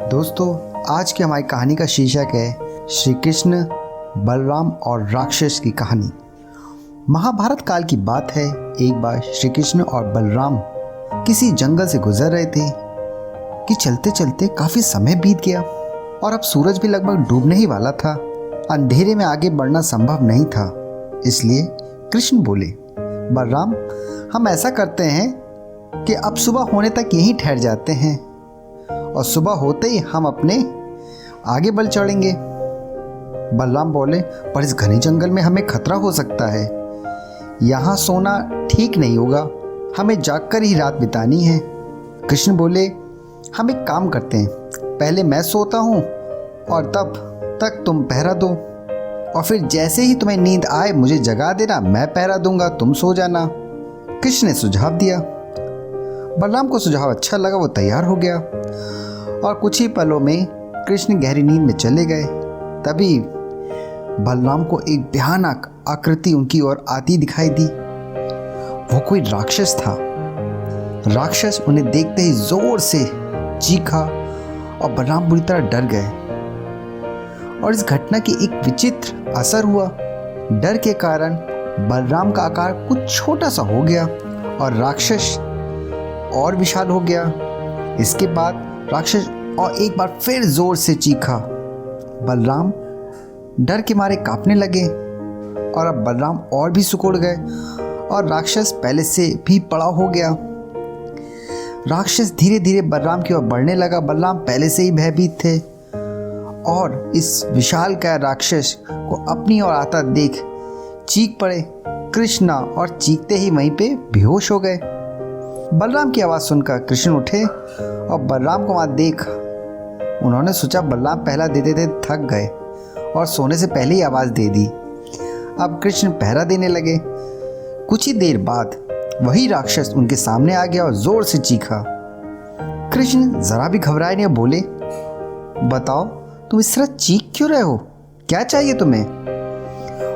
दोस्तों, आज की हमारी कहानी का शीर्षक है श्री कृष्ण, बलराम और राक्षस की कहानी। महाभारत काल की बात है। एक बार श्री कृष्ण और बलराम किसी जंगल से गुजर रहे थे कि चलते चलते काफी समय बीत गया और अब सूरज भी लगभग डूबने ही वाला था। अंधेरे में आगे बढ़ना संभव नहीं था, इसलिए कृष्ण बोले, बलराम, हम ऐसा करते हैं कि अब सुबह होने तक यहीं ठहर जाते हैं और सुबह होते ही हम अपने आगे बढ़ चढ़ेंगे। बलराम बोले, पर इस घने जंगल में हमें खतरा हो सकता है, यहाँ सोना ठीक नहीं होगा, हमें जागकर ही रात बितानी है। कृष्ण बोले, हम एक काम करते हैं, पहले मैं सोता हूँ और तब तक तुम पहरा दो, और फिर जैसे ही तुम्हें नींद आए मुझे जगा देना, मैं पहरा दूंगा, तुम सो जाना। कृष्ण ने सुझाव दिया। बलराम को सुझाव अच्छा लगा, वो तैयार हो गया और कुछ ही पलों में कृष्ण गहरी नींद में चले गए। तभी बलराम को एक भयानक आकृति उनकी ओर आती दिखाई दी। वो कोई राक्षस था। राक्षस उन्हें देखते ही जोर से चीखा और बलराम बुरी तरह डर गए। और इस घटना की एक विचित्र असर हुआ। डर के कारण बलराम का आकार कुछ छोटा सा हो गया और राक्षस और विशाल हो गया। इसके बाद राक्षस और एक बार फिर जोर से चीखा। बलराम डर के मारे कांपने लगे और अब बलराम और भी सिकुड़ गए और राक्षस पहले से भी बड़ा हो गया। राक्षस धीरे धीरे बलराम की ओर बढ़ने लगा। बलराम पहले से ही भयभीत थे और इस विशालकाय राक्षस को अपनी ओर आता देख चीख पड़े कृष्णा, और चीखते ही वहीं पे बेहोश हो गए। बलराम की आवाज़ सुनकर कृष्ण उठे और बलराम को वहाँ देख उन्होंने सोचा बलराम पहला देते थे थक गए और सोने से पहले ही आवाज़ दे दी। अब कृष्ण पहरा देने लगे। कुछ ही देर बाद वही राक्षस उनके सामने आ गया और जोर से चीखा। कृष्ण जरा भी घबराए नहीं, बोले, बताओ तुम इस तरह चीख क्यों रहे हो, क्या चाहिए तुम्हें?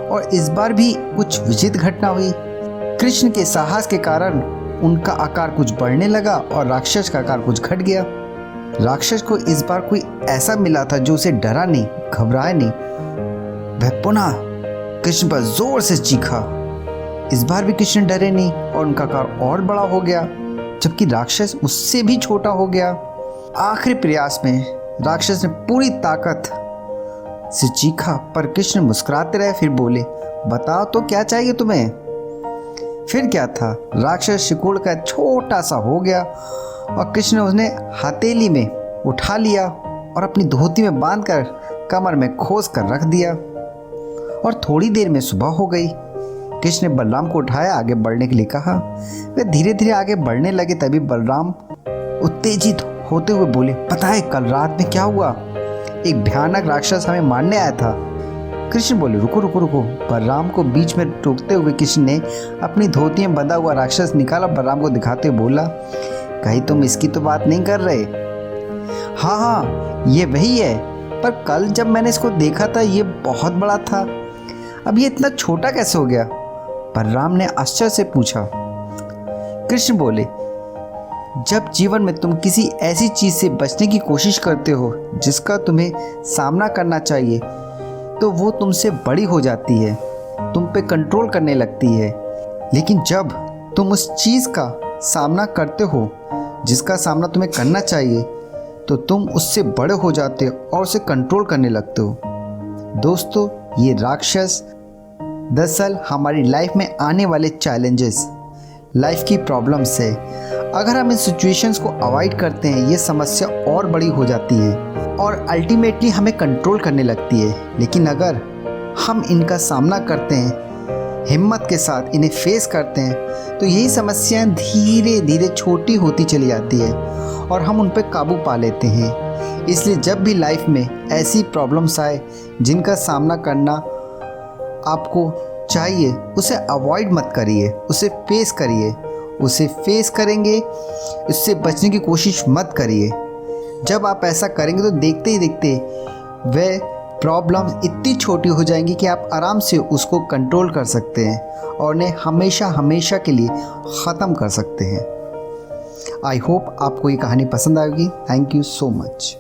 और इस बार भी कुछ विचित्र घटना हुई। कृष्ण के साहस के कारण उनका आकार कुछ बढ़ने लगा और राक्षस का आकार कुछ घट गया। राक्षस को इस बार कोई ऐसा मिला था जो उसे डरा नहीं, घबराया नहीं। वह पुनः कृष्ण पर जोर से चीखा। इस बार भी कृष्ण डरे नहीं और उनका आकार और बड़ा हो गया, जबकि राक्षस उससे भी छोटा हो गया। आखिरी प्रयास में राक्षस ने पूरी ताकत से चीखा, पर कृष्ण मुस्कुराते रहे। फिर बोले, बताओ तो क्या चाहिए तुम्हें? फिर क्या था, राक्षस सिकुड़ कर छोटा सा हो गया और कृष्ण ने उन्हें हथेली में उठा लिया और अपनी धोती में बांधकर कमर में खोस कर रख दिया। और थोड़ी देर में सुबह हो गई। कृष्ण ने बलराम को उठाया, आगे बढ़ने के लिए कहा। वे धीरे धीरे आगे बढ़ने लगे। तभी बलराम उत्तेजित होते हुए बोले, पता है कल रात में क्या हुआ? एक भयानक राक्षस हमें मारने आया था। कृष्ण बोले, रुको रुको रुको। बलराम को बीच में टोकते हुए कृष्ण ने अपनी धोती में बंधा हुआ राक्षस निकाला। बलराम को दिखाते हुए बोला, कहीं तुम इसकी तो बात नहीं कर रहे? हाँ हाँ, ये वही है, पर कल जब मैंने इसको देखा था ये बहुत बड़ा था, अब ये इतना छोटा कैसे हो गया? बलराम ने आश्चर्य से पूछा। कृष्ण बोले, जब जीवन में तुम किसी ऐसी चीज से बचने की कोशिश करते हो जिसका तुम्हें सामना करना चाहिए, तो वो तुमसे बड़ी हो जाती है, तुम पे कंट्रोल करने लगती है। लेकिन जब तुम उस चीज़ का सामना करते हो जिसका सामना तुम्हें करना चाहिए, तो तुम उससे बड़े हो जाते हो और उसे कंट्रोल करने लगते हो। दोस्तों, ये राक्षस दरअसल हमारी लाइफ में आने वाले चैलेंजेस, लाइफ की प्रॉब्लम्स है। अगर हम इन सिचुएशंस को अवॉइड करते हैं, ये समस्या और बड़ी हो जाती है और अल्टीमेटली हमें कंट्रोल करने लगती है। लेकिन अगर हम इनका सामना करते हैं, हिम्मत के साथ इन्हें फेस करते हैं, तो यही समस्याएं धीरे धीरे छोटी होती चली जाती है और हम उन पर काबू पा लेते हैं। इसलिए जब भी लाइफ में ऐसी प्रॉब्लम्स आए जिनका सामना करना आपको चाहिए, उसे अवॉइड मत करिए, उसे फेस करिए। उसे फेस करेंगे, इससे बचने की कोशिश मत करिए। जब आप ऐसा करेंगे तो देखते ही देखते वह प्रॉब्लम्स इतनी छोटी हो जाएंगी कि आप आराम से उसको कंट्रोल कर सकते हैं और उन्हें हमेशा हमेशा के लिए ख़त्म कर सकते हैं। आई होप आपको ये कहानी पसंद आएगी। Thank you so much.